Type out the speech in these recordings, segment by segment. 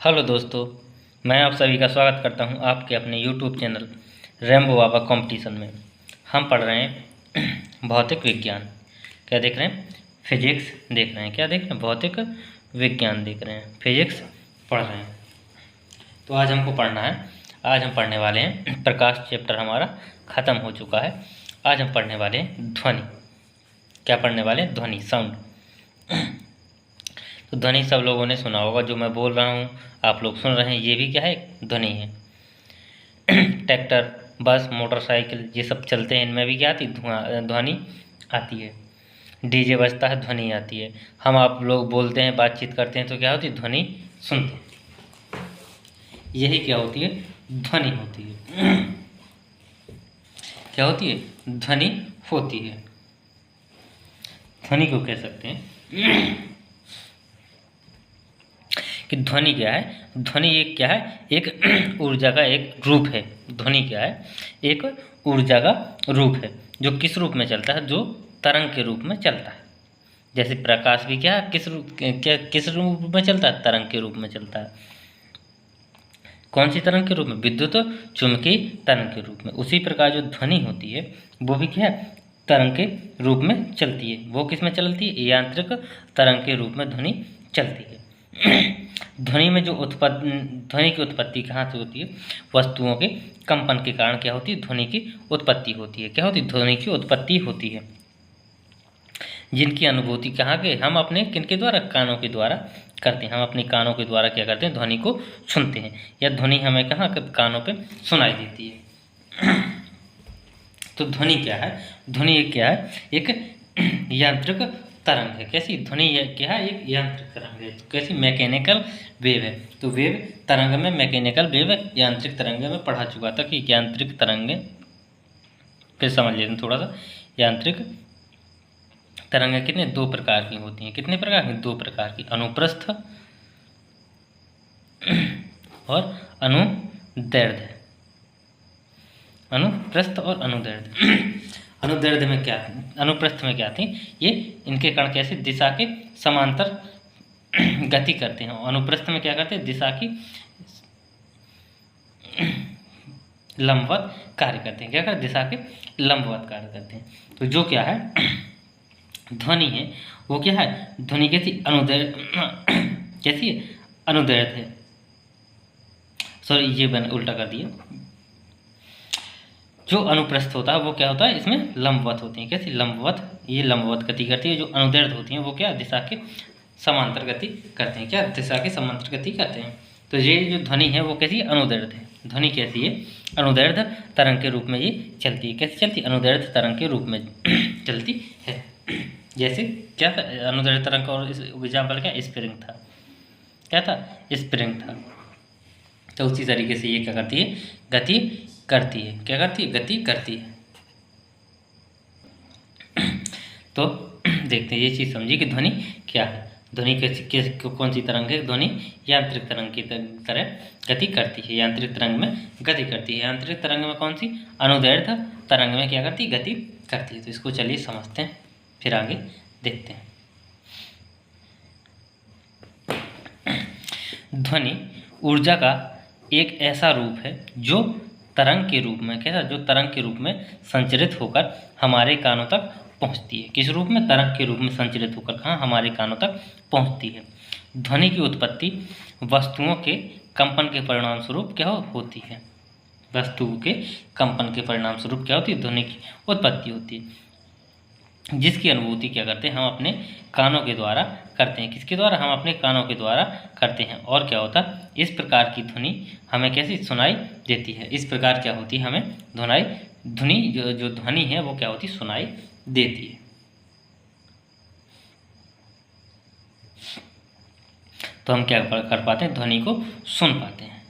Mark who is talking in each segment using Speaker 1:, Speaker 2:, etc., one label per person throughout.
Speaker 1: Hello दोस्तों, मैं आप सभी का स्वागत करता हूं आपके अपने यूट्यूब चैनल रैम्बो बाबा कंपटीशन में। हम पढ़ रहे हैं भौतिक विज्ञान। क्या देख रहे हैं? फिजिक्स देख रहे हैं। क्या देख रहे हैं? भौतिक विज्ञान देख रहे हैं, फिजिक्स पढ़ रहे हैं। तो आज हमको पढ़ना है। आज हम पढ़ने वाले हैं, प्रकाश चैप्टर हमारा ख़त्म हो चुका है। आज हम पढ़ने वाले हैं ध्वनि। क्या पढ़ने वाले हैं? ध्वनि, साउंड। तो ध्वनि सब लोगों ने सुना होगा, जो मैं बोल रहा हूँ आप लोग सुन रहे हैं, ये भी क्या है? ध्वनि है। ट्रैक्टर, बस, मोटरसाइकिल ये सब चलते हैं, इनमें भी क्या आती? ध्वनि आती है। डीजे बजता है, ध्वनि आती है। हम आप लोग बोलते हैं, बातचीत करते हैं, तो क्या होती है? ध्वनि सुनते हैं। यही क्या होती है? ध्वनि होती है। क्या होती है? ध्वनि होती है। ध्वनि को कह सकते हैं कि ध्वनि क्या है? ध्वनि एक क्या है? एक ऊर्जा का एक रूप है। ध्वनि क्या है? एक ऊर्जा का रूप है, जो किस रूप में चलता है? जो तरंग के रूप में चलता है। जैसे प्रकाश भी क्या है? किस रूप में चलता है? तरंग के रूप में चलता है। कौन सी तरंग के रूप में? विद्युत चुम्बकीय तरंग के रूप में। उसी प्रकार जो ध्वनि होती है वो भी क्या है? तरंग के रूप में चलती है। वो किस में चलती है? यांत्रिक तरंग के रूप में ध्वनि चलती है। ध्वनि में जो ध्वनि की उत्पत्ति कहाँ से होती है? वस्तुओं के कंपन के कारण क्या होती है? ध्वनि की उत्पत्ति होती है। क्या होती है? ध्वनि की उत्पत्ति होती है। जिनकी अनुभूति कहाँ के? हम अपने किनके द्वारा? कानों के द्वारा करते हैं। हम अपने कानों के द्वारा क्या करते हैं? ध्वनि को सुनते हैं, या ध्वनि हमें कहाँ? कानों पे सुनाई देती है। तो ध्वनि क्या है? ध्वनि क्या है? एक यांत्रिक तरंग है। कैसी? ध्वनि क्या है? एक यांत्रिक तरंग है। तो कैसी? मैकेनिकल वेव है। तो वेव तरंग में मैकेनिकल वेव, यांत्रिक तरंग में पढ़ा चुका था कि यांत्रिक तरंगें, फिर समझ लेते हैं थोड़ा सा। यांत्रिक तरंगें कितने? दो प्रकार की होती हैं। कितने प्रकार की? दो प्रकार की। अनुप्रस्थ और अनुदैर्ध्य। अनुप्रस्थ और अनुदैर्ध्य। अनुदैर्ध्य में क्या? अनुप्रस्थ में क्या थी? ये इनके कण कैसे? दिशा के समांतर गति करते हैं। अनुप्रस्थ में क्या करते हैं? दिशा की लंबवत कार्य करते हैं। क्या करते? दिशा के लंबवत कार्य करते हैं। तो जो क्या है ध्वनि है वो क्या है? ध्वनि कैसी? कैसी है? अनुदैर्ध्य है। सॉरी, ये मैंने उल्टा कर दिया। जो अनुप्रस्थ होता है वो क्या होता है? इसमें लंबवत होती है। कैसी? लंबवत। ये लंबवत गति करती है। जो अनुदैर्ध्य होती हैं वो क्या? दिशा के समांतर गति करते हैं। क्या? दिशा के समांतर गति करते हैं। तो ये जो ध्वनि है वो कैसी? अनुदैर्ध्य है। ध्वनि कैसी है? अनुदैर्ध्य तरंग के रूप में ये चलती है। कैसे चलती है? अनुदैर्ध्य तरंग के रूप में चलती है। जैसे क्या था? अनुदैर्ध्य तरंग का और एग्जाम्पल क्या? स्प्रिंग था। क्या था? स्प्रिंग था। तो उसी तरीके से ये क्या करती है? गति करती है। क्या करती है? गति करती है। तो देखते हैं, ये चीज़ समझिए कि ध्वनि क्या है। ध्वनि कौन सी तरंग है? ध्वनि यांत्रिक तरंग की तरह गति करती है। यांत्रिक तरंग में गति करती है। यांत्रिक तरंग में कौन सी? अनुदैर्ध्य तरंग में क्या करती है? गति करती है। तो इसको चलिए समझते हैं, फिर आगे देखते हैं। ध्वनि ऊर्जा का एक ऐसा रूप है जो तरंग के रूप में, कैसा? जो तरंग के रूप में संचरित होकर हमारे कानों तक पहुंचती है। किस रूप में? तरंग के रूप में संचरित होकर कहाँ? हमारे कानों तक पहुंचती है। ध्वनि की उत्पत्ति वस्तुओं के कंपन के परिणाम स्वरूप क्या होती है? वस्तुओं के कंपन के परिणाम स्वरूप क्या होती है? ध्वनि की उत्पत्ति होती है, जिसकी अनुभूति क्या करते हैं? हम अपने कानों के द्वारा करते हैं। किसके द्वारा? हम अपने कानों के द्वारा करते हैं। और क्या होता है? इस प्रकार की ध्वनि हमें कैसी सुनाई देती है? इस प्रकार क्या होती है? हमें ध्वनि जो ध्वनि है वो क्या होती? सुनाई देती है। तो हम क्या कर पाते हैं? ध्वनि को सुन पाते हैं।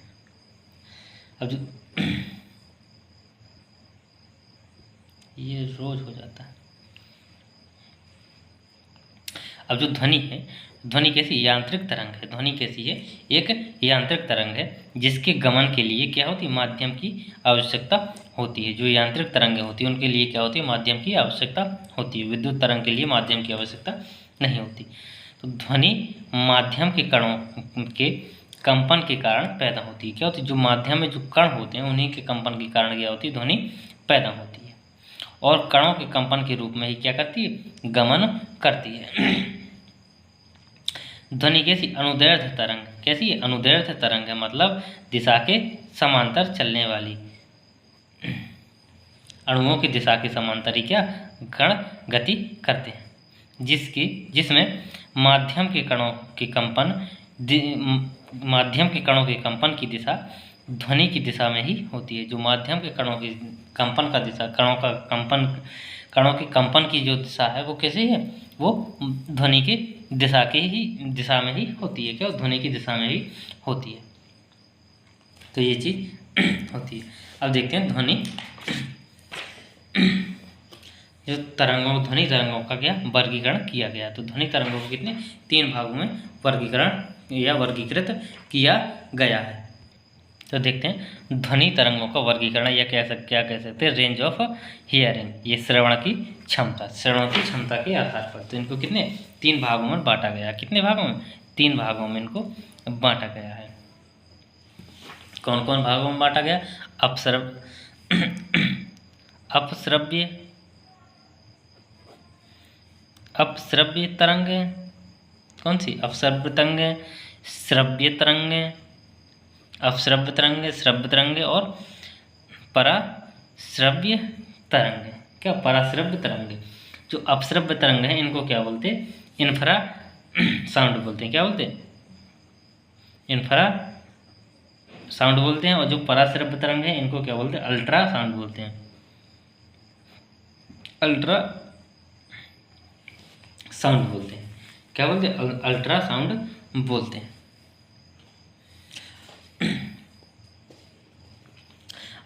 Speaker 1: अब जो ये रोज हो जाता है। अब जो ध्वनि है, ध्वनि कैसी? यांत्रिक तरंग है। ध्वनि कैसी है? एक यांत्रिक तरंग है, जिसके गमन के लिए क्या होती है? माध्यम की आवश्यकता होती है। जो यांत्रिक तरंगें होती है उनके लिए क्या होती है? माध्यम की आवश्यकता होती है। विद्युत तरंग के लिए माध्यम की आवश्यकता नहीं होती। तो ध्वनि माध्यम के कणों के कंपन के कारण पैदा होती है। क्या होती है? जो माध्यम में जो कण होते हैं उन्हीं के कंपन के कारण क्या होती है? ध्वनि पैदा होती है। और कणों के कंपन के रूप में ही क्या करती है? गमन करती है। ध्वनि कैसी? अनुदैर्ध्य तरंग। कैसी है? अनुदैर्ध्य तरंग है, मतलब दिशा के समांतर चलने वाली। अणुओं की दिशा के समांतर ही क्या कण गति करते हैं, जिसमें माध्यम के कणों के कंपन माध्यम के कणों के कंपन की दिशा ध्वनि की दिशा में ही होती है। जो माध्यम के कणों की कंपन का दिशा कणों के कंपन की जो दिशा है वो कैसी है? वो ध्वनि की दिशा दिशा में ही होती है। क्या? ध्वनि की दिशा में ही होती है। तो ये चीज़ होती है। अब देखते हैं ध्वनि जो ध्वनि तरंगों का क्या वर्गीकरण किया गया। तो ध्वनि तरंगों को कितने 3 भागों में वर्गीकृत किया गया है। तो देखते हैं ध्वनि तरंगों का वर्गीकरण या क्या कह सकते हैं? रेंज ऑफ हियरिंग, ये श्रवण की क्षमता के आधार पर। तो इनको कितने 3 भागों में बांटा गया। कितने भागों में? 3 भागों में इनको बांटा गया है। कौन कौन भागों में बांटा गया? अपश्रव्य तरंग, कौन सी? अपश्रव्य तरंग, श्रव्य तरंग, अपश्रव्य तरंग, श्रव्य तरंग और पराश्रव्य तरंग। क्या? पराश्रव्य तरंग। जो अपश्रव्य तरंग है इनको क्या बोलते हैं? इन्फ्रा साउंड बोलते हैं। क्या बोलते हैं? इन्फ्रा साउंड बोलते हैं। और जो पराश्रव्य तरंग है इनको क्या बोलते हैं? अल्ट्रा साउंड बोलते हैं। अल्ट्रा साउंड बोलते हैं। क्या बोलते हैं? अल्ट्रा साउंड बोलते हैं।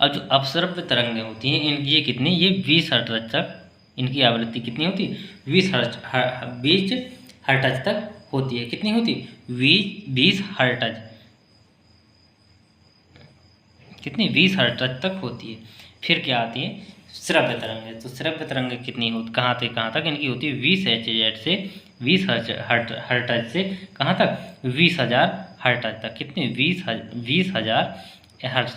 Speaker 1: अब जो अपश्रव्य तरंगें होती हैं इनकी ये कितनी? ये 20 हर्ट्ज तक इनकी आवृत्ति कितनी होती है? 20 हर्ट्ज तक होती है। कितनी होती है? 20 हर्ट्ज। कितनी? 20 हर्ट्ज तक होती है। फिर क्या आती है? श्रव्य तरंग। तो श्रव्य तरंग कितनी होती? कहाँ तक इनकी होती है? 20 Hz से 20 हर्ट्ज से कहाँ तक? 20,000 हर्ट्ज तक। कितनी? 20,000 हर्ट्ज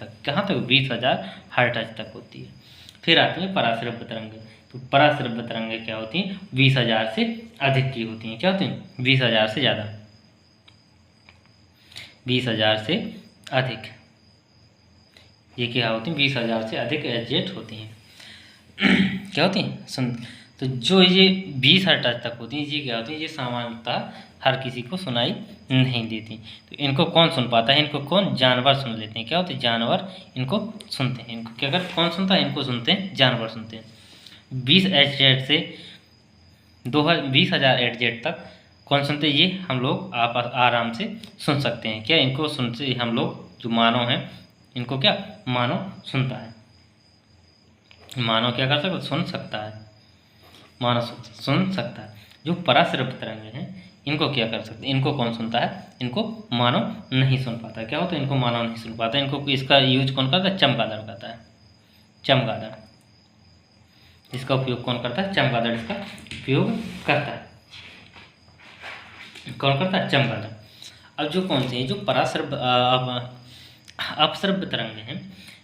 Speaker 1: तक। कहाँ तक? 20,000 हर्ट्ज तक होती है। फिर आती है पराश्रव्य तरंग। तो पराश्रव्य तरंगें क्या होती हैं? 20,000 से अधिक की होती हैं। क्या होती हैं? 20,000 से ज़्यादा, 20,000 से अधिक। ये क्या होती हैं? 20,000 से अधिक Hz होती हैं। क्या होती हैं? सुन। तो जो ये 20 हर्ट्ज तक होती हैं ये क्या होती है? ये सामान्यतः हर किसी को सुनाई नहीं देती। तो इनको कौन सुन पाता है? इनको कौन? जानवर सुन लेते हैं। क्या होते हैं? जानवर इनको सुनते हैं। इनको क्या करते? कौन सुनता है? इनको सुनते हैं जानवर सुनते हैं। 20 Hz से 20,000 Hz तक कौन सुनते हैं? ये हम लोग आप आराम से सुन सकते हैं। क्या? इनको सुनते हम लोग जो मानव हैं इनको क्या मानव सुनता है। मानव क्या कर सकता? सुन सकता है। मानव सुन सकता है। जो पराश्रव्य तरंगें हैं इनको क्या कर सकते? इनको कौन सुनता है? इनको मानव नहीं सुन पाता। क्या होता है? इनको मानव नहीं सुन पाता। इनको इसका यूज कौन करता है? चमगादड़ करता है। चमगादड़ इसका उपयोग कौन करता है? चमगादड़ इसका उपयोग करता है। कौन करता है? चमगादड़। अब जो कौन सी है? जो अपश्रव्य तरंगें हैं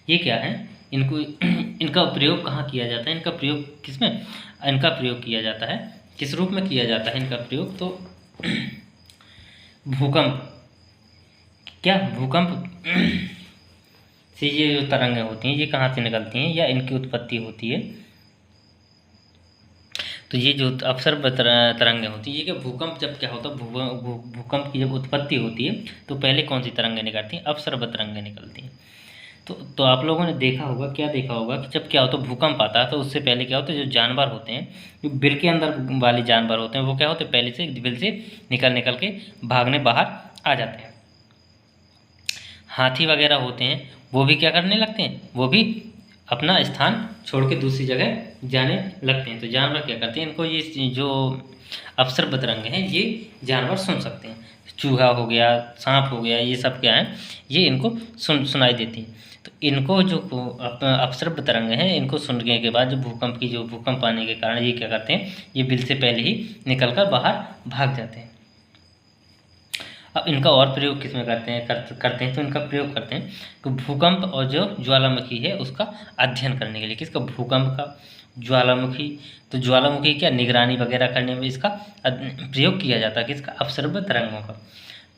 Speaker 1: ये क्या है? इनका प्रयोग कहाँ किया जाता है? इनका प्रयोग किसमें? इनका प्रयोग किया जाता है किस रूप में किया जाता है इनका प्रयोग? तो भूकंप। क्या? भूकंप से ये जो तरंगें होती हैं ये कहाँ से निकलती हैं या इनकी उत्पत्ति होती है? तो ये जो अपश्रव्य तरंगें होती हैं ये क्या भूकंप जब क्या होता है? भूकंप की जब उत्पत्ति होती है तो पहले कौन सी तरंगें निकलती हैं? अपश्रव्य तरंगें निकलती हैं। तो आप लोगों ने देखा होगा, क्या देखा होगा कि जब क्या होता है भूकंप आता है तो उससे पहले क्या होता है? जो जानवर होते हैं, जो बिल के अंदर वाले जानवर होते हैं वो क्या होते हैं? पहले से बिल से निकल के भागने बाहर आ जाते हैं। हाथी वगैरह होते हैं वो भी क्या करने लगते हैं? वो भी अपना स्थान छोड़ के दूसरी जगह जाने लगते हैं। तो जानवर क्या करते हैं? इनको ये जो अपश्रव्य तरंगें हैं ये जानवर सुन सकते हैं। चूहा हो गया, सांप हो गया, ये सब क्या है? ये इनको सुनाई देती है। तो इनको जो अपश्रव्य तरंगें हैं इनको सुनने के बाद जो भूकंप आने के कारण ये क्या करते हैं? ये बिल से पहले ही निकलकर बाहर भाग जाते हैं। अब इनका और प्रयोग किस में करते हैं करते हैं तो इनका प्रयोग करते हैं तो भूकंप और जो ज्वालामुखी है उसका अध्ययन करने के लिए। किसका? भूकंप का, ज्वालामुखी। तो ज्वालामुखी क्या निगरानी वगैरह करने में इसका प्रयोग किया जाता है। किसका? अपसर्प तरंगों का।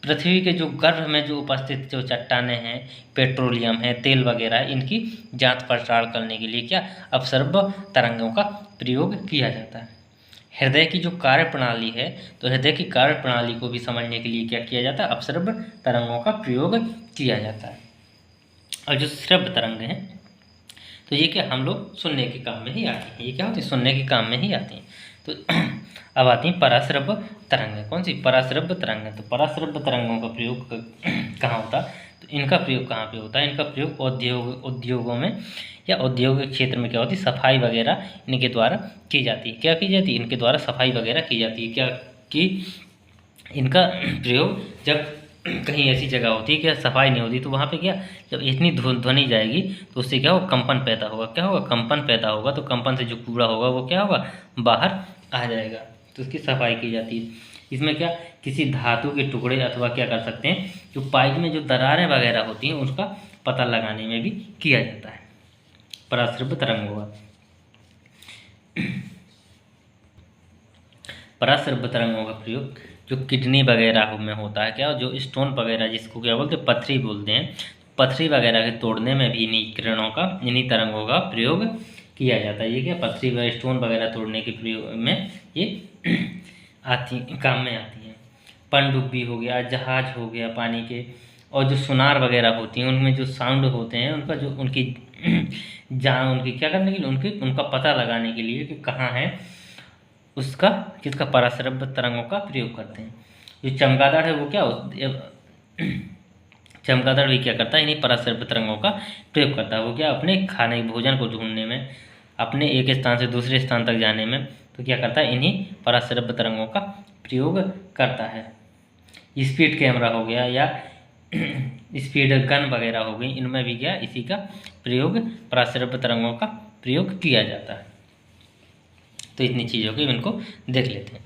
Speaker 1: पृथ्वी के जो गर्भ में जो उपस्थित जो चट्टानें हैं, पेट्रोलियम है, तेल वगैरह है, इनकी जांच पड़ताल करने के लिए क्या अपसर्प तरंगों का प्रयोग किया जाता है। हृदय की जो कार्य प्रणाली है तो हृदय की कार्य प्रणाली को भी समझने के लिए क्या किया जाता है? अपसर्प तरंगों का प्रयोग किया जाता है। और जो श्रव्य तरंग हैं तो ये क्या हम लोग सुनने के काम में ही आती हैं। ये क्या होती है? सुनने के काम में ही आती हैं। तो अब आती हैं पराश्रव्य तरंगें। कौन सी? पराश्रव्य तरंगें। तो पराश्रव्य तरंगों का प्रयोग कहाँ होता है? तो इनका प्रयोग कहाँ पे होता है? इनका प्रयोग उद्योगों में या औद्योगिक क्षेत्र में क्या होती है? सफाई वगैरह इनके द्वारा की जाती है। क्या की जाती है? इनके द्वारा सफाई वगैरह की जाती है। क्या कि इनका प्रयोग जब कहीं ऐसी जगह होती है क्या सफाई नहीं होती तो वहाँ पे क्या जब इतनी ध्वनि जाएगी तो उससे क्या होगा? कंपन पैदा होगा। क्या होगा? कंपन पैदा होगा। तो कंपन से जो कूड़ा होगा वो क्या होगा? बाहर आ जाएगा। तो उसकी सफाई की जाती है। इसमें क्या किसी धातु के टुकड़े अथवा क्या कर सकते हैं जो पाइप में जो दरारें वगैरह होती हैं उसका पता लगाने में भी किया जाता है पराश्रव्य तरंगों का। पराश्रव्य तरंगों का प्रयोग जो किडनी वगैरह में होता है क्या जो स्टोन वगैरह जिसको क्या बोलते हैं? पथरी बोलते हैं। पथरी वगैरह के तोड़ने में भी इन्हीं किरणों का इन्हीं तरंगों का प्रयोग किया जाता है। ये क्या पथरी व स्टोन वगैरह तोड़ने के प्रयोग में ये काम में आती हैं। पनडुब्बी हो गया, जहाज हो गया पानी के, और जो सुनार वगैरह होती हैं उनमें जो साउंड होते हैं उनका जो उनकी जहाँ उनकी क्या करने के लिए उनका पता लगाने के लिए कि कहाँ है उसका किसका पराश्रव्य तरंगों का प्रयोग करते हैं। जो चमगादड़ है वो क्या चमगादड़ भी क्या करता है? इन्हीं पराश्रव्य तरंगों का प्रयोग करता है। वो क्या अपने खाने भोजन को ढूंढने में, अपने एक स्थान से दूसरे स्थान तक जाने में तो क्या करता है? इन्हीं पराश्रव्य तरंगों का प्रयोग करता है। स्पीड कैमरा हो गया या स्पीड गन वगैरह हो गई, इनमें भी क्या इसी का प्रयोग पराश्रव्य तरंगों का प्रयोग किया जाता है। तो इतनी चीज़ों को इनको देख लेते हैं।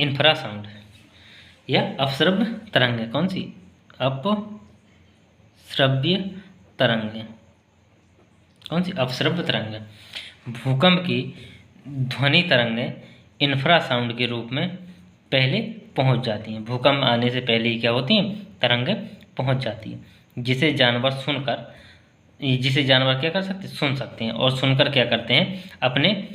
Speaker 1: इंफ्रासाउंड या अपश्रव्य तरंगें। कौन सी? अपश्रव्य तरंगें। कौन सी? अपश्रव्य तरंगें। भूकंप की ध्वनि तरंगें इंफ्रासाउंड के रूप में पहले पहुंच जाती हैं। भूकंप आने से पहले ही क्या होती हैं? तरंगें पहुंच जाती हैं, जिसे जानवर क्या कर सकते हैं? सुन सकते हैं। और सुनकर क्या करते हैं? अपने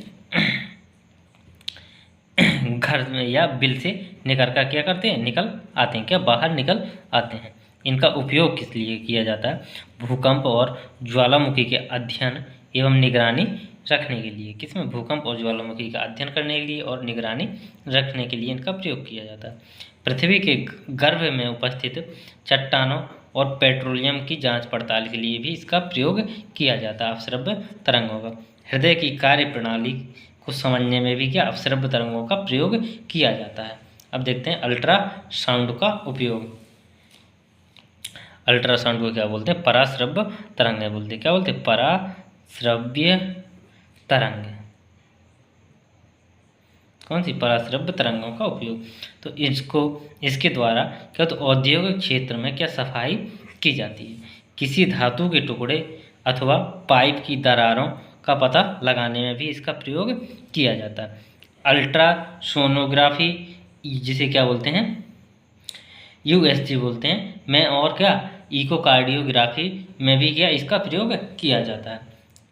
Speaker 1: घर में या बिल से निकल कर क्या करते हैं? निकल आते हैं। क्या बाहर निकल आते हैं। इनका उपयोग किस लिए किया जाता है? भूकंप और ज्वालामुखी के अध्ययन एवं निगरानी रखने के लिए। किसमें? भूकंप और ज्वालामुखी का अध्ययन करने के लिए और निगरानी रखने के लिए इनका प्रयोग किया जाता है। पृथ्वी के गर्भ में उपस्थित चट्टानों और पेट्रोलियम की जांच पड़ताल के लिए भी इसका प्रयोग किया जाता है अपश्रव्य तरंगों का। हृदय की कार्य प्रणाली को समझने में भी क्या अपश्रव्य तरंगों का प्रयोग किया जाता है। अब देखते हैं अल्ट्रासाउंड का उपयोग। अल्ट्रासाउंड को क्या बोलते हैं? पराश्रव्य तरंगें बोलते हैं। क्या बोलते हैं? पराश्रव्य तरंगें। कौन सी? पराश्रव्य तरंगों का उपयोग। तो इसके द्वारा क्या तो औद्योगिक क्षेत्र में क्या सफाई की जाती है। किसी धातु के टुकड़े अथवा पाइप की दरारों का पता लगाने में भी इसका प्रयोग किया जाता है। अल्ट्रासोनोग्राफी जिसे क्या बोलते हैं? USG बोलते हैं में, और क्या इकोकार्डियोग्राफी में भी क्या इसका प्रयोग किया जाता है।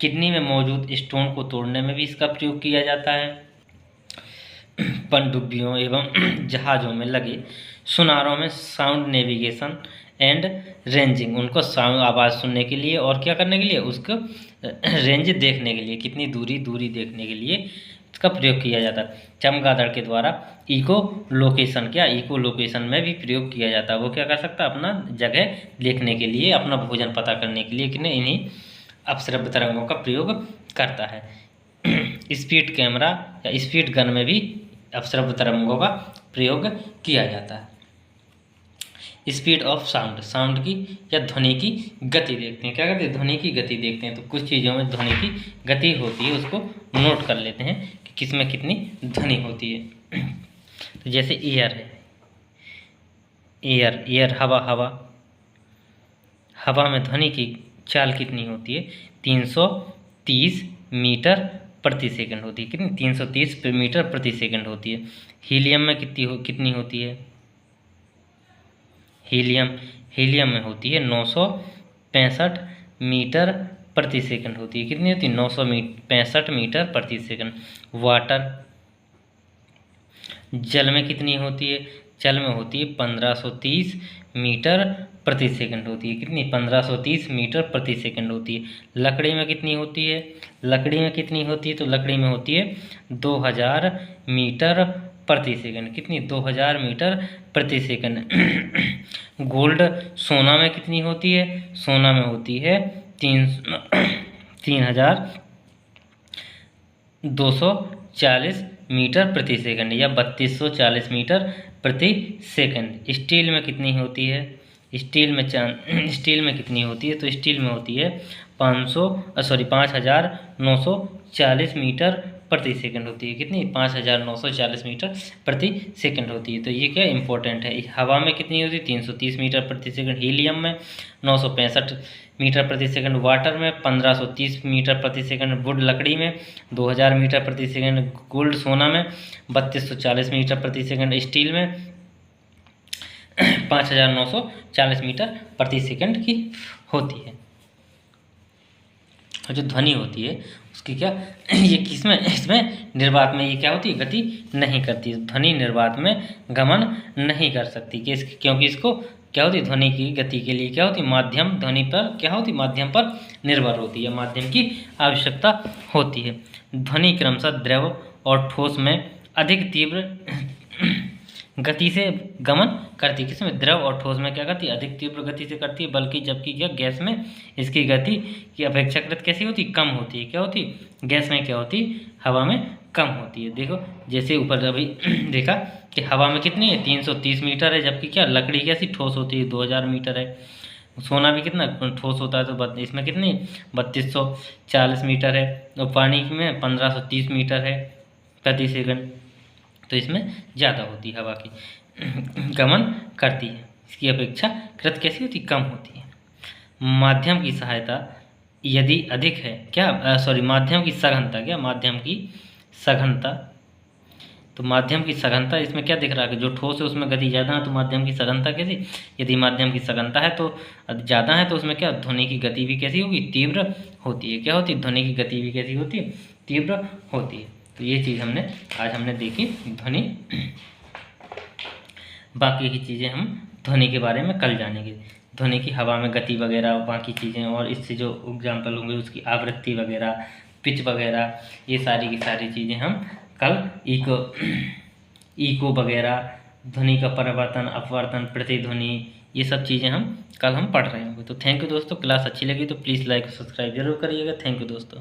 Speaker 1: किडनी में मौजूद स्टोन को तोड़ने में भी इसका प्रयोग किया जाता है। पनडुब्बियों एवं जहाज़ों में लगे सुनारों में साउंड नेविगेशन एंड रेंजिंग, उनको साउंड आवाज़ सुनने के लिए और क्या करने के लिए? उसको रेंज देखने के लिए, कितनी दूरी देखने के लिए इसका प्रयोग किया जाता है। चमगादड़ के द्वारा इको लोकेशन में भी प्रयोग किया जाता है। वो क्या कर सकता है? अपना जगह देखने के लिए, अपना भोजन पता करने के लिए किन्हें इन्हीं अपश्रव्य तरंगों का प्रयोग करता है। स्पीड कैमरा या स्पीड गन में भी अपश्रव्य तरंगों का प्रयोग किया जाता है। स्पीड ऑफ साउंड की या ध्वनि की गति देखते हैं। क्या करते हैं? ध्वनि की गति देखते हैं। तो कुछ चीज़ों में ध्वनि की गति होती है, उसको नोट कर लेते हैं कि किसमें कितनी ध्वनि होती है। तो जैसे एयर है, एयर एयर हवा, हवा हवा में ध्वनि की चाल कितनी होती है? 330 मीटर प्रति सेकंड होती है। कितनी? 330 मीटर प्रति सेकंड होती है। हीलियम में कितनी होती है? हीलियम में होती है 965 मीटर प्रति सेकंड होती है। कितनी होती है? 965 मीटर प्रति सेकंड। वाटर, जल में कितनी होती है? जल में होती है 1530 मीटर प्रति सेकंड होती है। कितनी? 1530 मीटर प्रति सेकंड होती है। लकड़ी में कितनी होती है? लकड़ी में कितनी होती है? तो लकड़ी में होती है 2000 मीटर प्रति सेकंड। कितनी? 2000 मीटर प्रति सेकंड। गोल्ड, सोना में कितनी होती है? सोना में होती है 3240 मीटर प्रति सेकंड या 3240 मीटर प्रति सेकंड। स्टील में कितनी होती है? स्टील में कितनी होती है? तो स्टील में होती है 5940 मीटर प्रति सेकंड होती है। कितनी? 5940 मीटर प्रति सेकंड होती है। तो ये क्या इंपॉर्टेंट है। हवा में कितनी होती है? 330 मीटर प्रति सेकंड। हीलियम में 965 मीटर प्रति सेकंड। वाटर में 1530 मीटर प्रति सेकंड। वुड, लकड़ी में 2000 मीटर प्रति सेकंड। गोल्ड, सोना में 3240 मीटर प्रति सेकंड। स्टील में 5940 मीटर प्रति सेकंड की होती है। और जो ध्वनि होती है उसकी क्या ये किसमें, इसमें निर्वात में ये क्या होती है? गति नहीं करती। ध्वनि निर्वात में गमन नहीं कर सकती। क्योंकि इसको क्या होती है? ध्वनि की गति के लिए क्या होती है? माध्यम, ध्वनि पर क्या होती है? माध्यम पर निर्भर होती है, माध्यम की आवश्यकता होती है। ध्वनि क्रमशः द्रव और ठोस में अधिक तीव्र गति से गमन करती है। किसमें? द्रव और ठोस में क्या करती है? अधिक तीव्र गति से करती है। बल्कि जबकि क्या गैस में इसकी गति की अपेक्षाकृत कैसी होती है? कम होती है। क्या होती है? गैस में क्या होती है? हवा में कम होती है। देखो जैसे ऊपर अभी देखा कि हवा में कितनी है? 330 मीटर है, जबकि क्या लकड़ी कैसी ठोस होती है? 2000 मीटर है। सोना भी कितना ठोस होता है, तो इसमें कितनी 3240 मीटर है। और पानी में 1530 मीटर है प्रति सेकंड। तो इसमें ज़्यादा होती है, हवा की गमन करती है। इसकी अपेक्षा कृत कैसी होती? कम होती है। माध्यम की सहायता यदि अधिक है, माध्यम की सघनता, माध्यम की सघनता। तो माध्यम की सघनता इसमें क्या दिख रहा है कि जो ठोस है उसमें गति ज़्यादा है, तो माध्यम की सघनता कैसी? यदि माध्यम की सघनता है तो ज़्यादा है, तो उसमें क्या ध्वनि की गति भी कैसी होगी? तीव्र होती है। क्या होती है? ध्वनि की गति भी कैसी होती है? तीव्र होती है। तो ये चीज़ आज हमने देखी ध्वनि। बाकी की चीज़ें हम ध्वनि के बारे में कल जानेंगे। ध्वनि की हवा में गति वगैरह, बाकी चीज़ें, और इससे जो एग्जाम्पल होंगे उसकी आवृत्ति वगैरह, पिच वगैरह, ये सारी की सारी चीज़ें हम कल इको वगैरह, ध्वनि का परिवर्तन, अपवर्तन, प्रतिध्वनि, ये सब चीज़ें हम कल पढ़ रहे होंगे। तो थैंक यू दोस्तों। क्लास अच्छी लगी तो प्लीज़ लाइक और सब्सक्राइब जरूर करिएगा। थैंक यू दोस्तों।